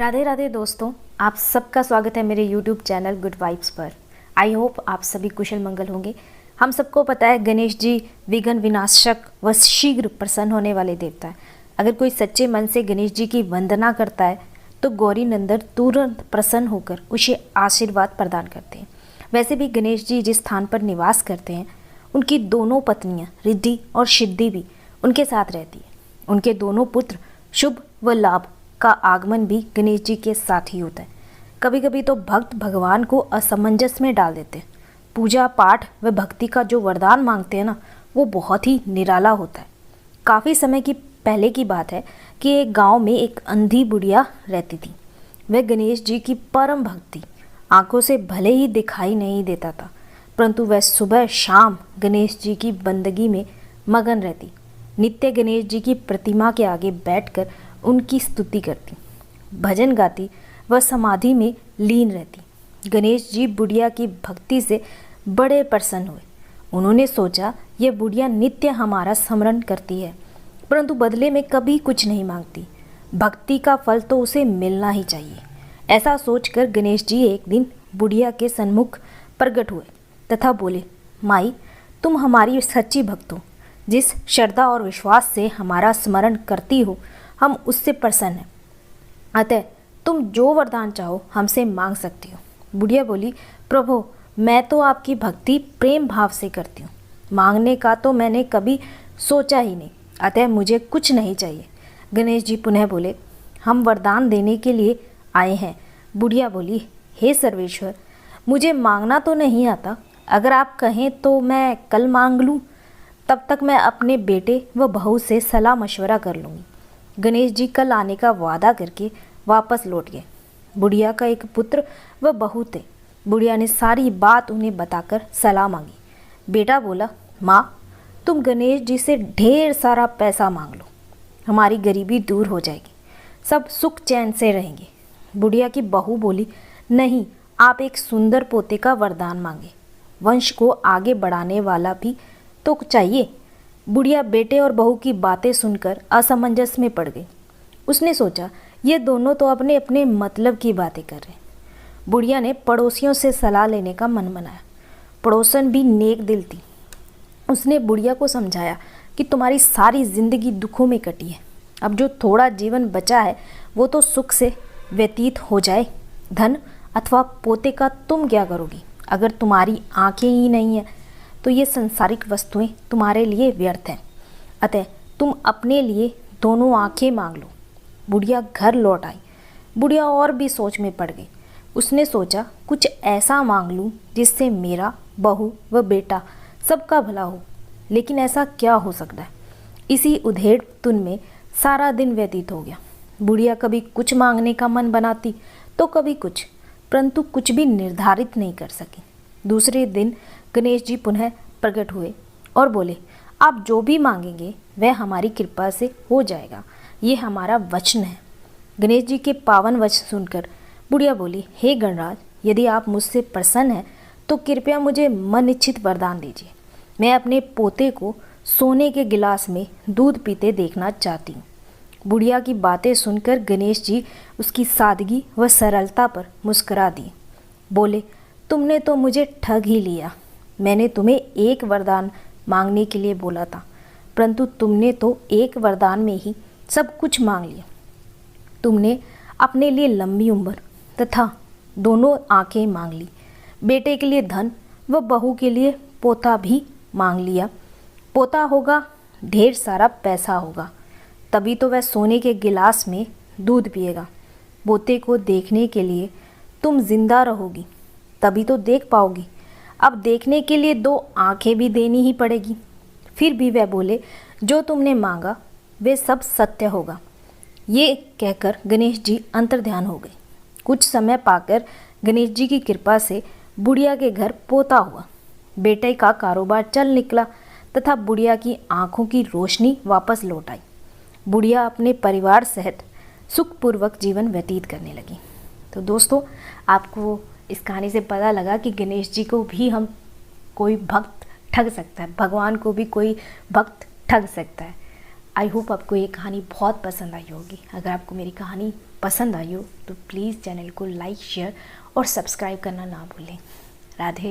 राधे राधे दोस्तों, आप सबका स्वागत है मेरे YouTube चैनल गुड वाइब्स पर। आई होप आप सभी कुशल मंगल होंगे। हम सबको पता है गणेश जी विघ्न विनाशक व शीघ्र प्रसन्न होने वाले देवता है। अगर कोई सच्चे मन से गणेश जी की वंदना करता है तो गौरी नंदन तुरंत प्रसन्न होकर उसे आशीर्वाद प्रदान करते हैं। वैसे भी गणेश जी जिस स्थान पर निवास करते हैं उनकी दोनों पत्नियाँ रिद्धि और सिद्धि भी उनके साथ रहती है। उनके दोनों पुत्र शुभ व लाभ का आगमन भी गणेश जी के साथ ही होता है। कभी कभी तो भक्त भगवान को असमंजस में डाल देते हैं। पूजा पाठ व भक्ति का जो वरदान मांगते हैं ना, वो बहुत ही निराला होता है। काफ़ी समय की पहले की बात है कि एक गांव में एक अंधी बुढ़िया रहती थी। वह गणेश जी की परम भक्ति आंखों से भले ही दिखाई नहीं देता था, परंतु वह सुबह शाम गणेश जी की बंदगी में मगन रहती। नित्य गणेश जी की प्रतिमा के आगे बैठकर उनकी स्तुति करती, भजन गाती व समाधि में लीन रहती। गणेश जी बुढ़िया की भक्ति से बड़े प्रसन्न हुए। उन्होंने सोचा यह बुढ़िया नित्य हमारा स्मरण करती है, परंतु बदले में कभी कुछ नहीं मांगती। भक्ति का फल तो उसे मिलना ही चाहिए। ऐसा सोचकर गणेश जी एक दिन बुढ़िया के सन्मुख प्रकट हुए तथा बोले, माई, तुम हमारी सच्ची भक्त हो। जिस श्रद्धा और विश्वास से हमारा स्मरण करती हो, हम उससे प्रसन्न हैं। अतः तुम जो वरदान चाहो हमसे मांग सकती हो। बुढ़िया बोली, प्रभु, मैं तो आपकी भक्ति प्रेम भाव से करती हूँ। मांगने का तो मैंने कभी सोचा ही नहीं, अतः मुझे कुछ नहीं चाहिए। गणेश जी पुनः बोले, हम वरदान देने के लिए आए हैं। बुढ़िया बोली, हे सर्वेश्वर, मुझे मांगना तो नहीं आता। अगर आप कहें तो मैं कल मांग लूँ, तब तक मैं अपने बेटे व बहू से सलाह मशवरा कर लूँगी। गणेश जी कल आने का वादा करके वापस लौट गए। बुढ़िया का एक पुत्र व बहू थे। बुढ़िया ने सारी बात उन्हें बताकर सलाह मांगी। बेटा बोला, माँ, तुम गणेश जी से ढेर सारा पैसा मांग लो, हमारी गरीबी दूर हो जाएगी, सब सुख चैन से रहेंगे। बुढ़िया की बहू बोली, नहीं, आप एक सुंदर पोते का वरदान मांगे, वंश को आगे बढ़ाने वाला भी तो चाहिए। बुढ़िया बेटे और बहू की बातें सुनकर असमंजस में पड़ गई। उसने सोचा ये दोनों तो अपने अपने मतलब की बातें कर रहे हैं। बुढ़िया ने पड़ोसियों से सलाह लेने का मन बनाया। पड़ोसन भी नेक दिल थी। उसने बुढ़िया को समझाया कि तुम्हारी सारी जिंदगी दुखों में कटी है, अब जो थोड़ा जीवन बचा है वो तो सुख से व्यतीत हो जाए। धन अथवा पोते का तुम क्या करोगी? अगर तुम्हारी आंखें ही नहीं है तो ये संसारिक वस्तुएं तुम्हारे लिए व्यर्थ हैं। अतः तुम अपने लिए दोनों आंखें मांग लो। बुढ़िया घर लौट आई। बुढ़िया और भी सोच में पड़ गई। उसने सोचा कुछ ऐसा मांग लूँ जिससे मेरा, बहू व बेटा सबका भला हो। लेकिन ऐसा क्या हो सकता है? इसी उधेड़ तुन में सारा दिन व्यतीत हो गया। बुढ़िया कभी कुछ मांगने का मन बनाती तो कभी कुछ, परंतु कुछ भी निर्धारित नहीं कर सकी। दूसरे दिन गणेश जी पुनः प्रकट हुए और बोले, आप जो भी मांगेंगे वह हमारी कृपा से हो जाएगा, ये हमारा वचन है। गणेश जी के पावन वचन सुनकर बुढ़िया बोली, हे गणराज, यदि आप मुझसे प्रसन्न हैं तो कृपया मुझे मन इच्छित वरदान दीजिए। मैं अपने पोते को सोने के गिलास में दूध पीते देखना चाहती हूँ। बुढ़िया की बातें सुनकर गणेश जी उसकी सादगी व सरलता पर मुस्कुरा दिए। बोले, तुमने तो मुझे ठग ही लिया। मैंने तुम्हें एक वरदान मांगने के लिए बोला था, परंतु तुमने तो एक वरदान में ही सब कुछ मांग लिया। तुमने अपने लिए लंबी उम्र तथा दोनों आंखें मांग ली, बेटे के लिए धन व बहू के लिए पोता भी मांग लिया। पोता होगा, ढेर सारा पैसा होगा, तभी तो वह सोने के गिलास में दूध पिएगा। पोते को देखने के लिए तुम जिंदा रहोगी, तभी तो देख पाओगी। अब देखने के लिए दो आंखें भी देनी ही पड़ेगी। फिर भी वह बोले, जो तुमने मांगा वे सब सत्य होगा। ये कहकर गणेश जी अंतर्ध्यान हो गए। कुछ समय पाकर गणेश जी की कृपा से बुढ़िया के घर पोता हुआ। बेटे का कारोबार चल निकला तथा बुढ़िया की आंखों की रोशनी वापस लौट आई। बुढ़िया अपने परिवार सहित सुखपूर्वक जीवन व्यतीत करने लगी। तो दोस्तों, आपको इस कहानी से पता लगा कि गणेश जी को भी हम कोई भक्त ठग सकता है, भगवान को भी कोई भक्त ठग सकता है। आई होप आपको ये कहानी बहुत पसंद आई होगी। अगर आपको मेरी कहानी पसंद आई हो तो प्लीज़ चैनल को लाइक शेयर और सब्सक्राइब करना ना भूलें। राधे।